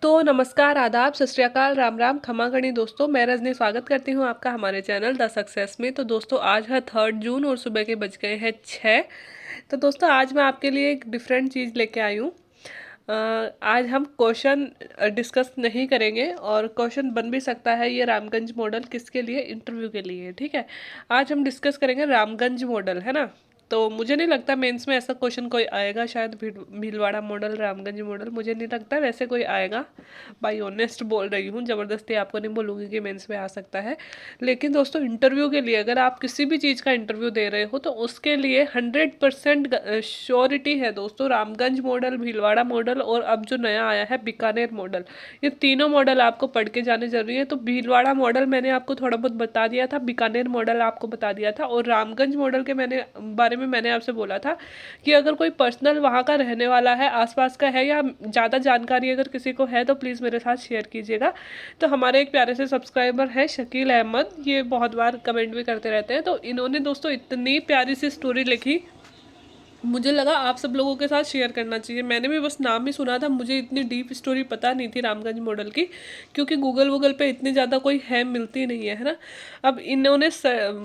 तो नमस्कार, आदाब, सत श्री अकाल, राम राम, खमा गणी दोस्तों। मैं रजनी स्वागत करती हूँ आपका हमारे चैनल द सक्सेस में। तो दोस्तों आज है 3 जून और सुबह के बज गए हैं 6। तो दोस्तों आज मैं आपके लिए एक डिफरेंट चीज़ लेके आई हूँ। आज हम क्वेश्चन डिस्कस नहीं करेंगे, और क्वेश्चन बन भी सकता है ये रामगंज मॉडल किसके लिए, इंटरव्यू के लिए, ठीक है। आज हम डिस्कस करेंगे रामगंज मॉडल, है ना। तो मुझे नहीं लगता मेंस में ऐसा क्वेश्चन कोई आएगा, शायद भीलवाड़ा मॉडल, रामगंज मॉडल, मुझे नहीं लगता वैसे कोई आएगा। बाई ऑनेस्ट बोल रही हूँ, ज़बरदस्ती आपको नहीं बोलूँगी कि मेंस में आ सकता है। लेकिन दोस्तों इंटरव्यू के लिए, अगर आप किसी भी चीज़ का इंटरव्यू दे रहे हो तो उसके लिए 100% श्योरिटी है दोस्तों। रामगंज मॉडल, भीलवाड़ा मॉडल और अब जो नया आया है बीकानेर मॉडल, ये तीनों मॉडल आपको पढ़ के जाने जरूरी है। तो भीलवाड़ा मॉडल मैंने आपको थोड़ा बहुत बता दिया था, बीकानेर मॉडल आपको बता दिया था, और रामगंज मॉडल के बारे में मैंने आपसे बोला था कि अगर कोई पर्सनल वहाँ का रहने वाला है, आसपास का है, या ज़्यादा जानकारी अगर किसी को है तो प्लीज़ मेरे साथ शेयर कीजिएगा। तो हमारे एक प्यारे से सब्सक्राइबर है शकील अहमद, ये बहुत बार कमेंट भी करते रहते हैं। तो इन्होंने दोस्तों इतनी प्यारी सी स्टोरी लिखी, मुझे लगा आप सब लोगों के साथ शेयर करना चाहिए। मैंने भी बस नाम ही सुना था, मुझे इतनी डीप स्टोरी पता नहीं थी रामगंज मॉडल की, क्योंकि गूगल वूगल पे इतनी ज़्यादा कोई है मिलती नहीं है ना। अब इन्होंने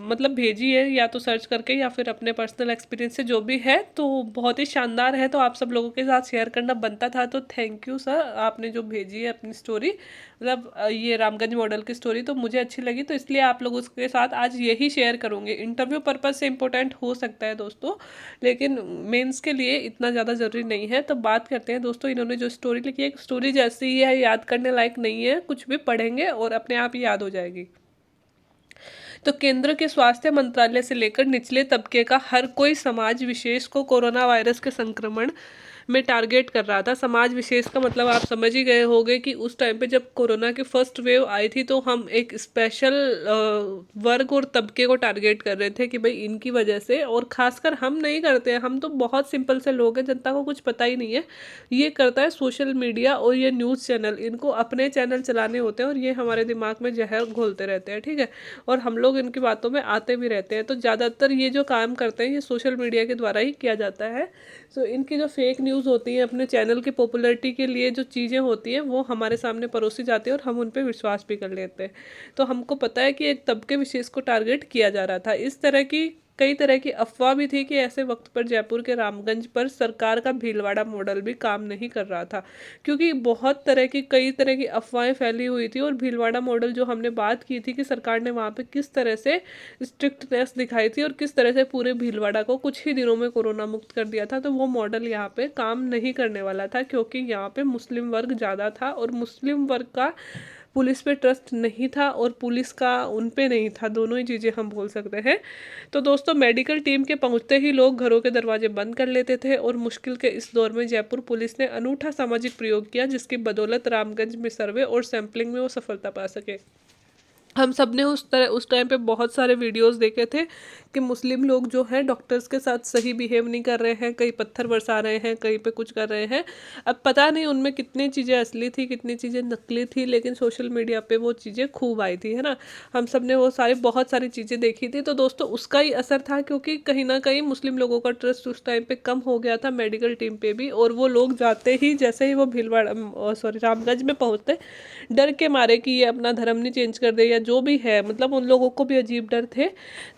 मतलब भेजी है, या तो सर्च करके या फिर अपने पर्सनल एक्सपीरियंस से, जो भी है तो बहुत ही शानदार है। तो आप सब लोगों के साथ शेयर करना बनता था, तो थैंक यू सर, आपने जो भेजी है अपनी स्टोरी, मतलब ये रामगंज मॉडल की स्टोरी तो मुझे अच्छी लगी, तो इसलिए आप लोगों के साथ आज यही शेयर करूँगी। इंटरव्यू पर्पज़ से इम्पोर्टेंट हो सकता है दोस्तों, लेकिन मेंस के लिए इतना ज़्यादा ज़रूरी नहीं है। तो बात करते हैं दोस्तों, इन्होंने जो स्टोरी लिखी है, एक स्टोरी जैसी ही है, याद करने लायक नहीं है, कुछ भी पढ़ेंगे और अपने आप ही याद हो जाएगी। तो केंद्र के स्वास्थ्य मंत्रालय से लेकर निचले तबके का हर कोई समाज विशेष को कोरोना वायरस के संक्रमण में टारगेट कर रहा था। समाज विशेष का मतलब आप समझ ही गए होंगे कि उस टाइम पे जब कोरोना की फर्स्ट वेव आई थी तो हम एक स्पेशल वर्ग और तबके को टारगेट कर रहे थे कि भाई इनकी वजह से, और खासकर हम नहीं करते हैं, हम तो बहुत सिंपल से लोग हैं, जनता को कुछ पता ही नहीं है। ये करता है सोशल मीडिया और ये न्यूज़ चैनल, इनको अपने चैनल चलाने होते हैं और ये हमारे दिमाग में जहर घोलते रहते हैं, ठीक है। और हम लोग इनकी बातों में आते भी रहते हैं। तो ज़्यादातर ये जो काम करते हैं ये सोशल मीडिया के द्वारा ही किया जाता है। सो इनकी जो फेक न्यूज़ होती है, अपने चैनल की पॉपुलैरिटी के लिए जो चीज़ें होती हैं वो हमारे सामने परोसी जाती है और हम उन पर विश्वास भी कर लेते हैं। तो हमको पता है कि एक तबके विशेष को टारगेट किया जा रहा था। इस तरह की कई तरह की अफवाह भी थी कि ऐसे वक्त पर जयपुर के रामगंज पर सरकार का भीलवाड़ा मॉडल भी काम नहीं कर रहा था, क्योंकि बहुत तरह की कई तरह की अफवाहें फैली हुई थी। और भीलवाड़ा मॉडल जो हमने बात की थी कि सरकार ने वहाँ पे किस तरह से स्ट्रिक्टनेस दिखाई थी और किस तरह से पूरे भीलवाड़ा को कुछ ही दिनों में कोरोना मुक्त कर दिया था, तो वो मॉडल यहाँ पे काम नहीं करने वाला था, क्योंकि यहाँ पे मुस्लिम वर्ग ज़्यादा था और मुस्लिम वर्ग का पुलिस पे ट्रस्ट नहीं था और पुलिस का उन पे नहीं था, दोनों ही चीज़ें हम बोल सकते हैं। तो दोस्तों मेडिकल टीम के पहुंचते ही लोग घरों के दरवाजे बंद कर लेते थे, और मुश्किल के इस दौर में जयपुर पुलिस ने अनूठा सामाजिक प्रयोग किया, जिसकी बदौलत रामगंज में सर्वे और सैंपलिंग में वो सफलता पा सके। हम सब ने उस टाइम पे बहुत सारे वीडियोस देखे थे कि मुस्लिम लोग जो हैं डॉक्टर्स के साथ सही बिहेव नहीं कर रहे हैं, कहीं पत्थर बरसा रहे हैं, कहीं पे कुछ कर रहे हैं। अब पता नहीं उनमें कितनी चीज़ें असली थी, कितनी चीज़ें नकली थी, लेकिन सोशल मीडिया पे वो चीज़ें खूब आई थी, है ना। हम सब ने वो बहुत सारी चीज़ें देखी थी। तो दोस्तों उसका ही असर था, क्योंकि कहीं ना कहीं मुस्लिम लोगों का ट्रस्ट उस टाइम पे कम हो गया था मेडिकल टीम पे भी, और वो लोग जाते ही, जैसे ही वो भीलवाड़ा सॉरी रामगंज में पहुँचते, डर के मारे कि ये अपना धर्म नहीं चेंज कर दे या जो भी है, मतलब उन लोगों को भी अजीब डर थे।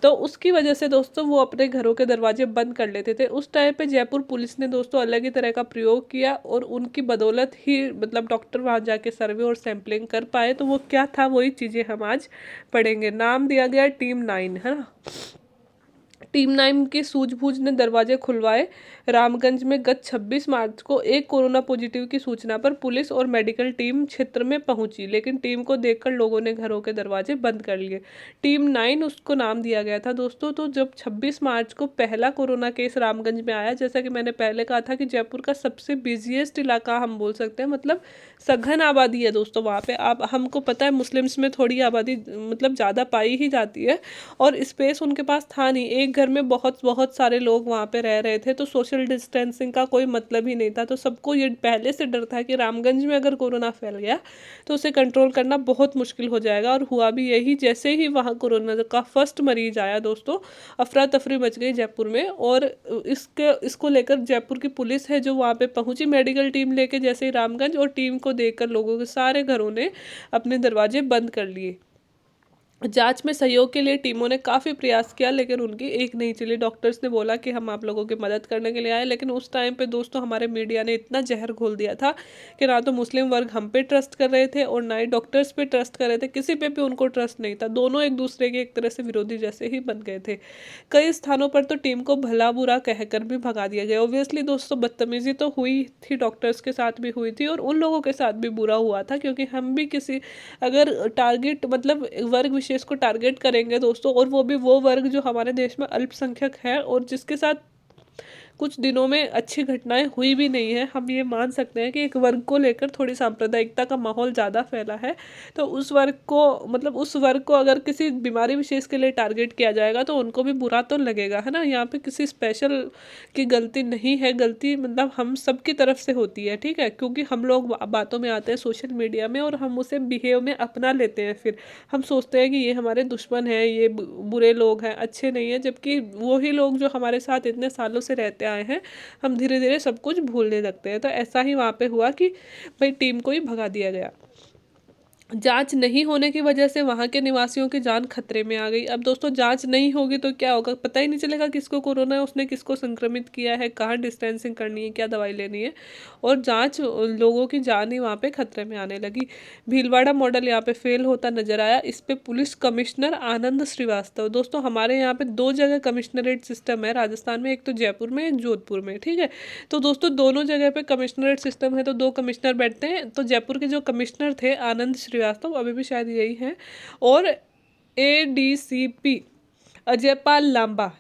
तो उसकी वजह से दोस्तों वो अपने घरों के दरवाजे बंद कर लेते थे। उस टाइम पे जयपुर पुलिस ने दोस्तों अलग ही तरह का प्रयोग किया, और उनकी बदौलत ही मतलब डॉक्टर वहाँ जाके सर्वे और सैंपलिंग कर पाए। तो वो क्या था, वही चीज़ें हम आज पढ़ेंगे। नाम दिया गया टीम 9, है ना। टीम 9 की सूझबूझ ने दरवाजे खुलवाए। रामगंज में गत 26 मार्च को एक कोरोना पॉजिटिव की सूचना पर पुलिस और मेडिकल टीम क्षेत्र में पहुंची, लेकिन टीम को देखकर लोगों ने घरों के दरवाजे बंद कर लिए। टीम 9 उसको नाम दिया गया था दोस्तों। तो जब 26 मार्च को पहला कोरोना केस रामगंज में आया, जैसा कि मैंने पहले कहा था कि जयपुर का सबसे बिजिएस्ट इलाका हम बोल सकते हैं, मतलब सघन आबादी है दोस्तों वहाँ पे। आप हमको पता है मुस्लिम्स में थोड़ी आबादी मतलब ज़्यादा पाई ही जाती है, और स्पेस उनके पास था नहीं। एक घर शहर में बहुत बहुत सारे लोग वहाँ पे रह रहे थे, तो सोशल डिस्टेंसिंग का कोई मतलब ही नहीं था। तो सबको ये पहले से डर था कि रामगंज में अगर कोरोना फैल गया तो उसे कंट्रोल करना बहुत मुश्किल हो जाएगा। और हुआ भी यही, जैसे ही वहाँ कोरोना का फर्स्ट मरीज आया दोस्तों, अफरा तफरी मच गई जयपुर में। और इसको लेकर जयपुर की पुलिस है जो वहाँ पे पहुंची मेडिकल टीम लेके जैसे ही रामगंज, और टीम को देखकर लोगों के सारे घरों ने अपने दरवाजे बंद कर लिए। जांच में सहयोग के लिए टीमों ने काफ़ी प्रयास किया, लेकिन उनकी एक नहीं चली। डॉक्टर्स ने बोला कि हम आप लोगों की मदद करने के लिए आए, लेकिन उस टाइम पे दोस्तों हमारे मीडिया ने इतना जहर घोल दिया था कि ना तो मुस्लिम वर्ग हम पे ट्रस्ट कर रहे थे और ना ही डॉक्टर्स पे ट्रस्ट कर रहे थे। किसी पे भी उनको ट्रस्ट नहीं था। दोनों एक दूसरे के एक तरह से विरोधी जैसे ही बन गए थे। कई स्थानों पर तो टीम को भला बुरा कहकर भी भगा दिया गया। ऑब्वियसली दोस्तों बदतमीजी तो हुई थी, डॉक्टर्स के साथ भी हुई थी और उन लोगों के साथ भी बुरा हुआ था, क्योंकि हम भी किसी अगर टारगेट मतलब वर्ग विशेष को टारगेट करेंगे दोस्तों, और वो भी वो वर्ग जो हमारे देश में अल्पसंख्यक है और जिसके साथ कुछ दिनों में अच्छी घटनाएं हुई भी नहीं है, हम ये मान सकते हैं कि एक वर्ग को लेकर थोड़ी सांप्रदायिकता का माहौल ज़्यादा फैला है। तो उस वर्ग को मतलब उस वर्ग को अगर किसी बीमारी विशेष के लिए टारगेट किया जाएगा तो उनको भी बुरा तो लगेगा, है ना। यहाँ पे किसी स्पेशल की गलती नहीं है, गलती मतलब हम सब की तरफ से होती है, ठीक है। क्योंकि हम लोग बातों में आते हैं सोशल मीडिया में और हम उसे बिहेव में अपना लेते हैं। फिर हम सोचते हैं कि ये हमारे दुश्मन हैं, ये बुरे लोग हैं, अच्छे नहीं हैं, जबकि वही लोग जो हमारे साथ इतने सालों से रहते आए हैं, हम धीरे धीरे सब कुछ भूलने लगते हैं। तो ऐसा ही वहाँ पे हुआ कि भाई टीम को ही भगा दिया गया। जांच नहीं होने की वजह से वहां के निवासियों की जान खतरे में आ गई। अब दोस्तों जांच नहीं होगी तो क्या होगा, पता ही नहीं चलेगा किसको कोरोना है, उसने किसको संक्रमित किया है, कहाँ डिस्टेंसिंग करनी है, क्या दवाई लेनी है। और जांच लोगों की जान ही वहाँ पे खतरे में आने लगी। भीलवाड़ा मॉडल यहाँ पे फेल होता नजर आया। इस पे पुलिस कमिश्नर आनंद श्रीवास्तव, दोस्तों हमारे यहाँ पे दो जगह कमिश्नरेट सिस्टम है राजस्थान में, एक तो जयपुर में एक जोधपुर में, ठीक है। तो दोस्तों दोनों जगह पे कमिश्नरेट सिस्टम है, तो दो कमिश्नर बैठते हैं। तो जयपुर के जो कमिश्नर थे आनंद श्रीवास्तव, अभी भी शायद यही है, और एडीसीपी अजयपाल लांबा,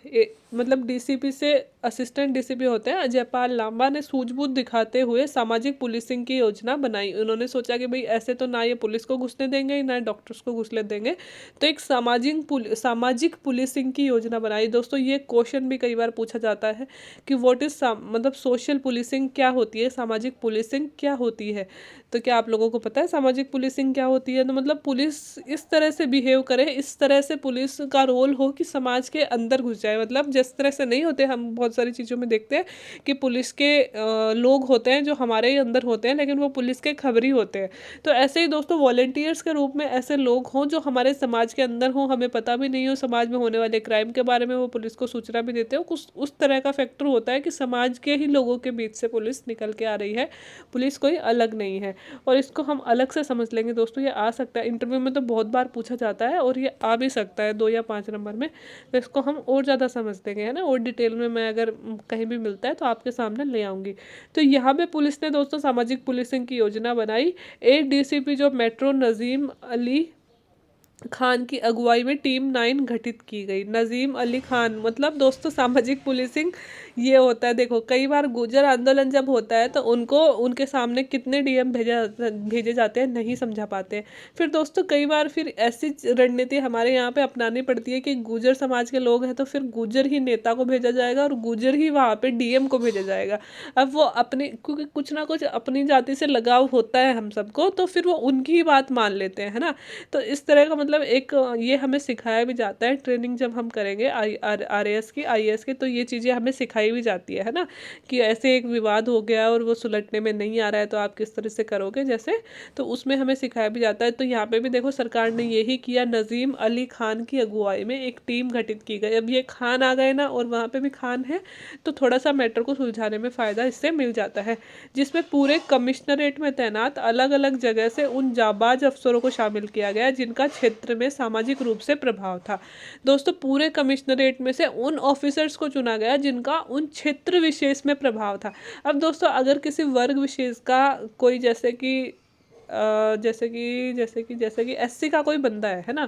मतलब डीसीपी से असिस्टेंट डीसीपी होते हैं, अजयपाल लांबा ने सूझबूझ दिखाते हुए सामाजिक पुलिसिंग की योजना बनाई। उन्होंने सोचा कि भाई ऐसे तो ना ये पुलिस को घुसने देंगे ना डॉक्टर्स को घुसने देंगे, तो एक सामाजिक पुलिसिंग की योजना बनाई। दोस्तों ये क्वेश्चन भी कई बार पूछा जाता है कि व्हाट इज मतलब सोशल पुलिसिंग क्या होती है, सामाजिक पुलिसिंग क्या होती है। तो क्या आप लोगों को पता है सामाजिक पुलिसिंग क्या होती है? तो मतलब पुलिस इस तरह से बिहेव करे, इस तरह से पुलिस का रोल हो कि समाज के अंदर घुस जाए। मतलब जिस तरह से नहीं होते, हम बहुत सारी चीज़ों में देखते हैं कि पुलिस के लोग होते हैं जो हमारे ही अंदर होते हैं, लेकिन वो पुलिस के खबरी होते हैं। तो ऐसे ही दोस्तों वॉलेंटियर्स के रूप में ऐसे लोग हों जो हमारे समाज के अंदर हों, हमें पता भी नहीं हो समाज में होने वाले क्राइम के बारे में, वो पुलिस को सूचना भी देते हो। कुछ उस तरह का फैक्टर होता है कि समाज के ही लोगों के बीच से पुलिस निकल के आ रही है, पुलिस कोई अलग नहीं है। और इसको हम अलग से समझ लेंगे दोस्तों, ये आ सकता है इंटरव्यू में, तो बहुत बार पूछा जाता है और ये आ भी सकता है 2 या 5 नंबर में। तो इसको हम और ज़्यादा समझ लेंगे, है ना, और डिटेल में मैं अगर कहीं भी मिलता है तो आपके सामने ले आऊँगी। तो यहाँ पे पुलिस ने दोस्तों सामाजिक पुलिसिंग की योजना बनाई। एक डीसीपी जो मेट्रो नजीम अली खान की अगुवाई में टीम 9 गठित की गई। नजीम अली खान मतलब दोस्तों सामाजिक पुलिसिंग ये होता है। देखो कई बार गुर्जर आंदोलन जब होता है तो उनको उनके सामने कितने डीएम भेजे जाते हैं नहीं समझा पाते। फिर दोस्तों कई बार फिर ऐसी रणनीति हमारे यहाँ पे अपनानी पड़ती है कि गुर्जर समाज के लोग हैं तो फिर गुर्जर ही नेता को भेजा जाएगा और गुर्जर ही वहाँ पे डीएम को भेजा जाएगा। अब वो अपने क्योंकि कुछ ना कुछ अपनी जाति से लगाव होता है हम सबको, तो फिर वो उनकी ही बात मान लेते हैं, है ना। तो इस तरह का मतलब एक ये हमें सिखाया भी जाता है, ट्रेनिंग जब हम करेंगे आरएएस की आईएएस की, तो ये चीज़ें हमें सिखाई भी जाती है ना, कि ऐसे एक विवाद हो गया और वो सुलटने में नहीं आ रहा है तो आप किस तरह से करोगे जैसे, तो उसमें हमें सिखाया भी जाता है। तो यहाँ पे भी देखो सरकार ने यही किया, नजीम अली खान की अगुवाई में एक टीम गठित की गई। अब ये खान आ गए ना और वहाँ पे भी खान है, तो थोड़ा सा मैटर को सुलझाने में फ़ायदा इससे मिल जाता है। जिसमें पूरे कमिश्नरेट में तैनात अलग अलग जगह से उन जाबाज अफसरों को शामिल किया गया जिनका क्षेत्र में सामाजिक रूप से प्रभाव था। दोस्तों पूरे कमिश्नरेट में से उन ऑफिसर्स को चुना गया जिनका उन क्षेत्र विशेष में प्रभाव था। अब दोस्तों अगर किसी वर्ग विशेष का कोई जैसे कि एससी का कोई बंदा है ना,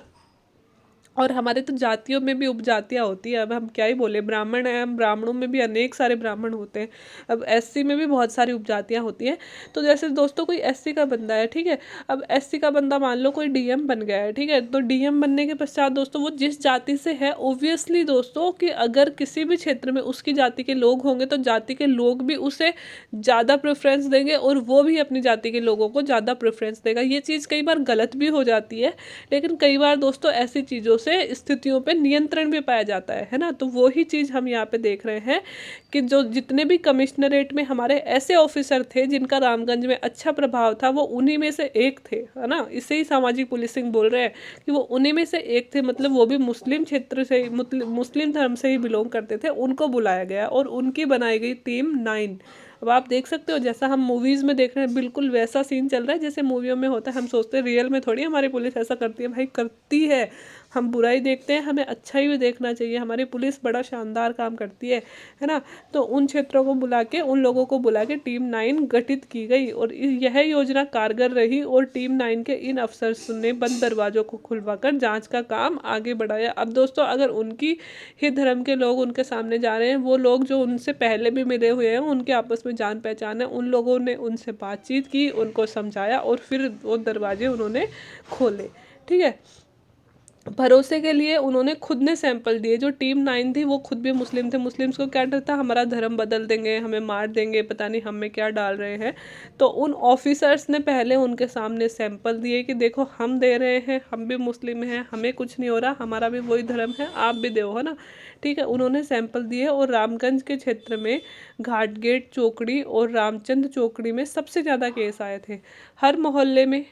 और हमारे तो जातियों में भी उपजातियाँ होती हैं, अब हम क्या ही बोले, ब्राह्मण हैं, हम ब्राह्मणों में भी अनेक सारे ब्राह्मण होते हैं। अब एससी में भी बहुत सारी उपजातियाँ होती हैं। तो जैसे दोस्तों कोई एससी का बंदा है, ठीक है, अब एससी का बंदा मान लो कोई डीएम बन गया है, ठीक है, तो डीएम बनने के पश्चात दोस्तों वो जिस जाति से है, ओब्वियसली दोस्तों कि अगर किसी भी क्षेत्र में उसकी जाति के लोग होंगे तो जाति के लोग भी उसे ज़्यादा प्रेफरेंस देंगे और वो भी अपनी जाति के लोगों को ज़्यादा प्रेफरेंस देगा। ये चीज़ कई बार गलत भी हो जाती है, लेकिन कई बार दोस्तों ऐसी चीज़ों से स्थितियों पे नियंत्रण भी पाया जाता है ना। तो वो ही चीज़ हम यहाँ पे देख रहे हैं कि जो जितने भी कमिश्नरेट में हमारे ऐसे ऑफिसर थे जिनका रामगंज में अच्छा प्रभाव था, वो उन्हीं में से एक थे, है ना। इसे ही सामाजिक पुलिसिंग बोल रहे हैं कि वो उन्हीं में से एक थे, मतलब वो भी मुस्लिम क्षेत्र से, मुस्लिम धर्म से ही बिलोंग करते थे। उनको बुलाया गया और उनकी बनाई गई टीम 9। अब आप देख सकते हो जैसा हम मूवीज़ में देख रहे हैं, बिल्कुल वैसा सीन चल रहा है जैसे मूवियों में होता है। हम सोचते हैं रियल में थोड़ी हमारी पुलिस ऐसा करती है, भाई करती है। हम बुराई देखते हैं, हमें अच्छा ही भी देखना चाहिए। हमारी पुलिस बड़ा शानदार काम करती है ना। तो उन क्षेत्रों को बुला के, उन लोगों को बुला के टीम 9 गठित की गई और यह योजना कारगर रही और टीम 9 के इन अफसर्स ने बंद दरवाजों को खुलवाकर जांच का काम आगे बढ़ाया। अब दोस्तों अगर उनकी ही धर्म के लोग उनके सामने जा रहे हैं, वो लोग जो उनसे पहले भी मिले हुए हैं, उनके आपस में जान पहचान है, उन लोगों ने उनसे बातचीत की, उनको समझाया और फिर वो दरवाजे उन्होंने खोले, ठीक है। भरोसे के लिए उन्होंने खुद ने सैंपल दिए। जो टीम 9 थी वो खुद भी मुस्लिम थे। मुस्लिम्स को क्या डर था, हमारा धर्म बदल देंगे, हमें मार देंगे, पता नहीं हम में क्या डाल रहे हैं। तो उन ऑफिसर्स ने पहले उनके सामने सैंपल दिए कि देखो हम दे रहे हैं, हम भी मुस्लिम हैं, हमें कुछ नहीं हो रहा, हमारा भी वही धर्म है, आप भी दो, है ना, ठीक है। उन्होंने सैंपल दिए और रामगंज के क्षेत्र में घाटगेट चौकड़ी और रामचंद चौकड़ी में सबसे ज़्यादा केस आए थे। हर मोहल्ले में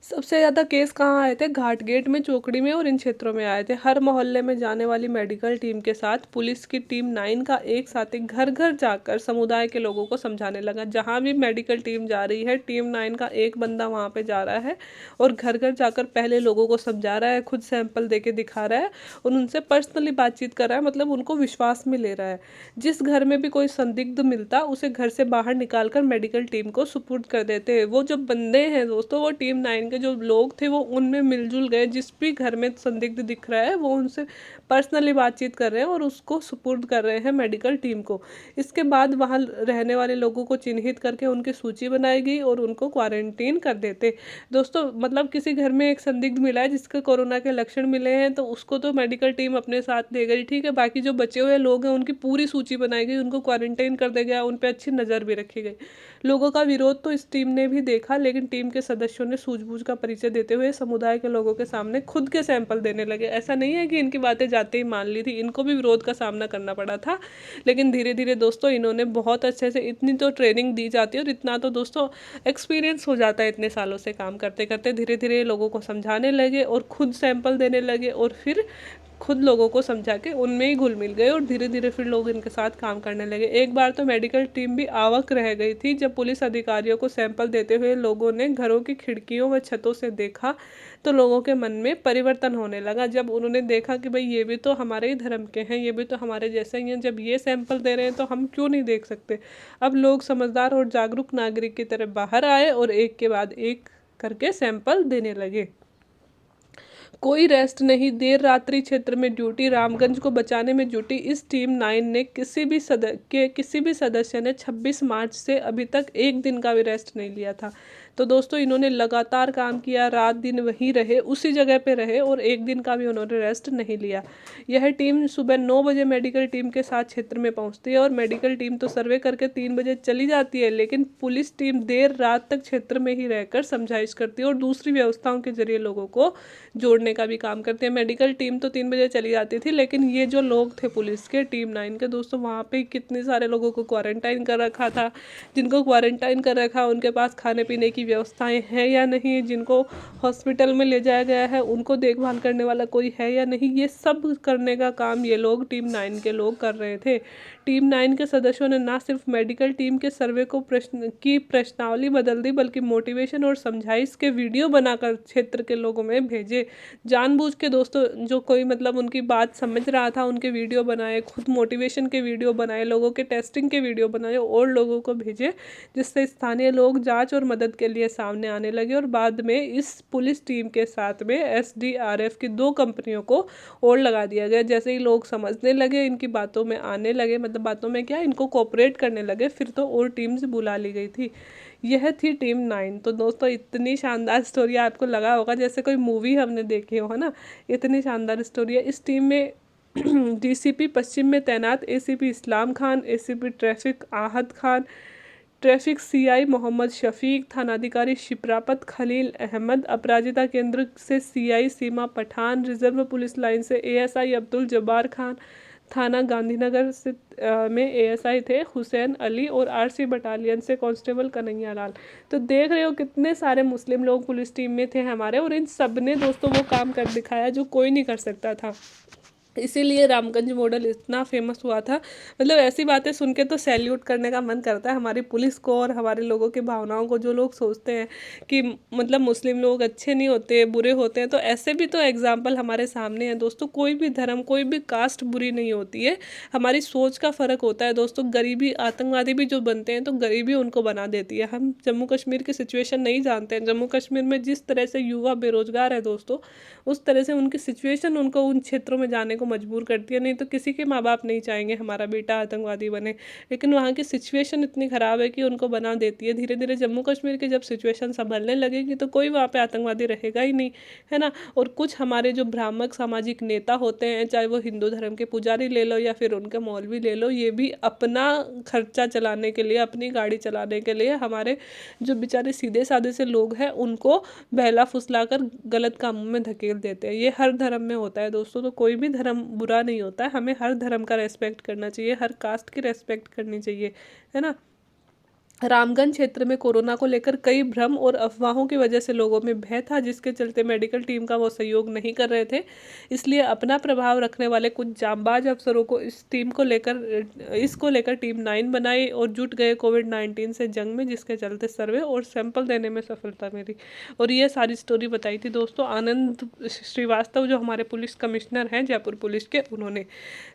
सबसे ज़्यादा केस कहाँ आए थे, घाटगेट में, चौकड़ी में और इन क्षेत्रों में आए थे। हर मोहल्ले में जाने वाली मेडिकल टीम के साथ पुलिस की टीम 9 का एक साथी घर घर जाकर समुदाय के लोगों को समझाने लगा। जहाँ भी मेडिकल टीम जा रही है, टीम 9 का एक बंदा वहाँ पे जा रहा है और घर घर जाकर पहले लोगों को समझा रहा है, खुद सैंपल दे के दिखा रहा है और उनसे पर्सनली बातचीत कर रहा है, मतलब उनको विश्वास में ले रहा है। जिस घर में भी कोई संदिग्ध मिलता उसे घर से बाहर निकाल कर मेडिकल टीम को सुपुर्द कर देते। वो जो बंदे हैं दोस्तों, वो टीम 9 जो लोग थे वो उनमें मिलजुल गए। जिस भी घर में संदिग्ध दिख रहा है वो उनसे पर्सनली बातचीत कर रहे हैं और उसको सुपुर्द कर रहे हैं मेडिकल टीम को। इसके बाद वहाँ रहने वाले लोगों को चिन्हित करके उनकी सूची बनाई गई और उनको क्वारंटीन कर देते। दोस्तों मतलब किसी घर में एक संदिग्ध मिला है जिसके कोरोना के लक्षण मिले हैं, तो उसको तो मेडिकल टीम अपने साथ ले गई, ठीक है। बाकी जो बचे हुए लोग हैं उनकी पूरी सूची बनाई गई, उनको क्वारंटाइन कर दिया गया, उन पर अच्छी नज़र भी रखी गई। लोगों का विरोध तो इस टीम ने भी देखा, लेकिन टीम के सदस्यों ने सूझबूझ का परिचय देते हुए समुदाय के लोगों के सामने खुद के सैंपल देने लगे। ऐसा नहीं है कि इनकी बातें जाते ही मान ली थी, इनको भी विरोध का सामना करना पड़ा था। लेकिन धीरे धीरे दोस्तों इन्होंने बहुत अच्छे से, इतनी तो ट्रेनिंग दी जाती है और इतना तो दोस्तों एक्सपीरियंस हो जाता है इतने सालों से काम करते करते, धीरे धीरे लोगों को समझाने लगे और खुद सैंपल देने लगे और फिर खुद लोगों को समझा के उनमें ही घुल मिल गए और धीरे धीरे फिर लोग इनके साथ काम करने लगे। एक बार तो मेडिकल टीम भी अवाक रह गई थी जब पुलिस अधिकारियों को सैंपल देते हुए लोगों ने घरों की खिड़कियों व छतों से देखा, तो लोगों के मन में परिवर्तन होने लगा। जब उन्होंने देखा कि भाई ये भी तो हमारे ही धर्म के हैं, ये भी तो हमारे जैसे ही हैं, जब ये सैंपल दे रहे हैं तो हम क्यों नहीं देख सकते। अब लोग समझदार और जागरूक नागरिक की तरफ बाहर आए और एक के बाद एक करके सैंपल देने लगे। कोई रेस्ट नहीं, देर रात्रि क्षेत्र में ड्यूटी, रामगंज को बचाने में जुटी इस टीम 9 ने किसी भी सदस्य ने 26 मार्च से अभी तक एक दिन का भी रेस्ट नहीं लिया था। तो दोस्तों इन्होंने लगातार काम किया, रात दिन वहीं रहे, उसी जगह पे रहे और एक दिन का भी उन्होंने रेस्ट नहीं लिया। यह टीम सुबह 9 बजे मेडिकल टीम के साथ क्षेत्र में पहुंचती है और मेडिकल टीम तो सर्वे करके 3 बजे चली जाती है, लेकिन पुलिस टीम देर रात तक क्षेत्र में ही रहकर समझाइश करती है और दूसरी व्यवस्थाओं के जरिए लोगों को जोड़ने का भी काम करती है। मेडिकल टीम तो 3 बजे चली जाती थी, लेकिन ये जो लोग थे पुलिस के टीम 9 के दोस्तों, वहाँ पे कितने सारे लोगों को क्वारंटाइन कर रखा था। जिनको क्वारंटाइन कर रखा उनके पास खाने पीने की व्यवस्थाएं हैं या नहीं, जिनको हॉस्पिटल में ले जाया गया है उनको देखभाल करने वाला कोई है या नहीं, ये सब करने का काम ये लोग टीम 9 के लोग कर रहे थे। टीम 9 के सदस्यों ने न सिर्फ मेडिकल टीम के सर्वे को प्रश्नावली बदल दी, बल्कि मोटिवेशन और समझाइश के वीडियो बनाकर क्षेत्र के लोगों में भेजे। जानबूझ के दोस्तों जो कोई मतलब उनकी बात समझ रहा था उनके वीडियो बनाए, खुद मोटिवेशन के वीडियो बनाए, लोगों के टेस्टिंग के वीडियो बनाए और लोगों को भेजे, जिससे स्थानीय लोग जांच और मदद के लिए सामने आने लगे। और बाद में इस पुलिस टीम के साथ में एसडीआरएफ की 2 कंपनियों को और लगा दिया गया। जैसे ही लोग समझने लगे, इनकी बातों में आने लगे, मतलब बातों में क्या, इनको कोऑपरेट करने लगे, फिर तो और टीम्स बुला ली गई थी। यह थी टीम 9। तो दोस्तों इतनी शानदार स्टोरी, आपको लगा होगा जैसे कोई मूवी हमने देखी हो, है ना। इतनी शानदार स्टोरी है। इस टीम में डीसीपी पश्चिम में तैनात ACP Islam Khan, ACP traffic Ahad Khan, traffic CI Mohammad Shafiq, थानाधिकारी शिप्रापत खलील अहमद, अपराजिता केंद्र से CI Seema Pathan, reserve police line से एएसआई अब्दुल जब्बार खान, थाना गांधीनगर से में एएसआई थे हुसैन अली और आरसी बटालियन से कांस्टेबल कन्हैया लाल। तो देख रहे हो कितने सारे मुस्लिम लोग पुलिस टीम में थे हमारे, और इन सब ने दोस्तों वो काम कर दिखाया जो कोई नहीं कर सकता था। इसीलिए रामगंज मॉडल इतना फेमस हुआ था। मतलब ऐसी बातें सुन के तो सैल्यूट करने का मन करता है हमारी पुलिस को और हमारे लोगों की भावनाओं को। जो लोग सोचते हैं कि मतलब मुस्लिम लोग अच्छे नहीं होते, बुरे होते हैं, तो ऐसे भी तो एग्जाम्पल हमारे सामने है दोस्तों। कोई भी धर्म, कोई भी कास्ट बुरी नहीं होती है, हमारी सोच का फ़र्क होता है दोस्तों। गरीबी, आतंकवादी भी जो बनते हैं तो गरीबी उनको बना देती है। हम जम्मू कश्मीर की सिचुएशन नहीं जानते हैं। जम्मू कश्मीर में जिस तरह से युवा बेरोजगार है दोस्तों, उस तरह से उनकी सिचुएशन उनको उन क्षेत्रों में जाने को मजबूर करती है। नहीं तो किसी के माँ बाप नहीं चाहेंगे हमारा बेटा आतंकवादी बने, लेकिन वहाँ की सिचुएशन इतनी ख़राब है कि उनको बना देती है। धीरे धीरे जम्मू कश्मीर की जब सिचुएशन संभलने लगेगी तो कोई वहाँ पे आतंकवादी रहेगा ही नहीं, है ना। और कुछ हमारे जो भ्रामक सामाजिक नेता होते हैं, चाहे वो हिंदू धर्म के पुजारी ले लो या फिर उनके मौलवी ले लो, ये भी अपना खर्चा चलाने के लिए, अपनी गाड़ी चलाने के लिए हमारे जो बेचारे सीधे साधे से लोग हैं उनको बहला फुसलाकर गलत कामों में धकेल देते हैं। ये हर धर्म में होता है दोस्तों। तो कोई भी धर्म बुरा नहीं होता है, हमें हर धर्म का रेस्पेक्ट करना चाहिए, हर कास्ट की रेस्पेक्ट करनी चाहिए, है ना। रामगंज क्षेत्र में कोरोना को लेकर कई भ्रम और अफवाहों की वजह से लोगों में भय था, जिसके चलते मेडिकल टीम का वो सहयोग नहीं कर रहे थे। इसलिए अपना प्रभाव रखने वाले कुछ जांबाज अफसरों को इसको लेकर टीम 9 बनाई और जुट गए कोविड-19 से जंग में, जिसके चलते सर्वे और सैंपल देने में सफलता मिली। और ये सारी स्टोरी बताई थी दोस्तों आनंद श्रीवास्तव, जो हमारे पुलिस कमिश्नर हैं जयपुर पुलिस के, उन्होंने।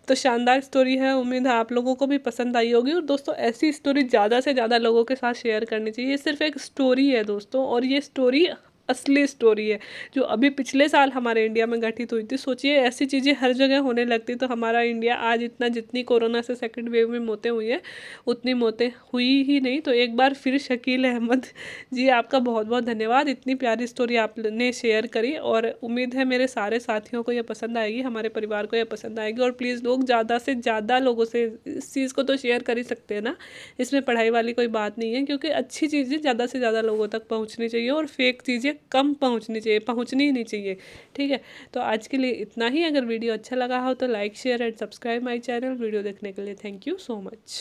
तो शानदार स्टोरी है, उम्मीद है आप लोगों को भी पसंद आई होगी। और दोस्तों ऐसी स्टोरी ज़्यादा से ज़्यादा लोगों के साथ शेयर करनी चाहिए। ये सिर्फ एक स्टोरी है दोस्तों, और ये स्टोरी असली स्टोरी है जो अभी पिछले साल हमारे इंडिया में घटित हुई थी। सोचिए ऐसी चीज़ें हर जगह होने लगती तो हमारा इंडिया आज इतना, जितनी कोरोना से सेकंड वेव में मौतें हुई हैं उतनी मौतें हुई ही नहीं। तो एक बार फिर शकील अहमद जी, आपका बहुत बहुत धन्यवाद, इतनी प्यारी स्टोरी आपने शेयर करी। और उम्मीद है मेरे सारे साथियों को ये पसंद आएगी, हमारे परिवार को ये पसंद आएगी। और प्लीज़ लोग ज़्यादा से ज़्यादा लोगों से इस चीज़ को तो शेयर कर ही सकते हैं ना, इसमें पढ़ाई वाली कोई बात नहीं है, क्योंकि अच्छी चीज़ें ज़्यादा से ज़्यादा लोगों तक पहुँचनी चाहिए और फेक चीज़ें कम पहुँचनी चाहिए, पहुँचनी ही नहीं चाहिए। ठीक है, तो आज के लिए इतना ही। अगर वीडियो अच्छा लगा हो तो like, share and subscribe my channel. Video देखने के लिए थैंक यू सो मच।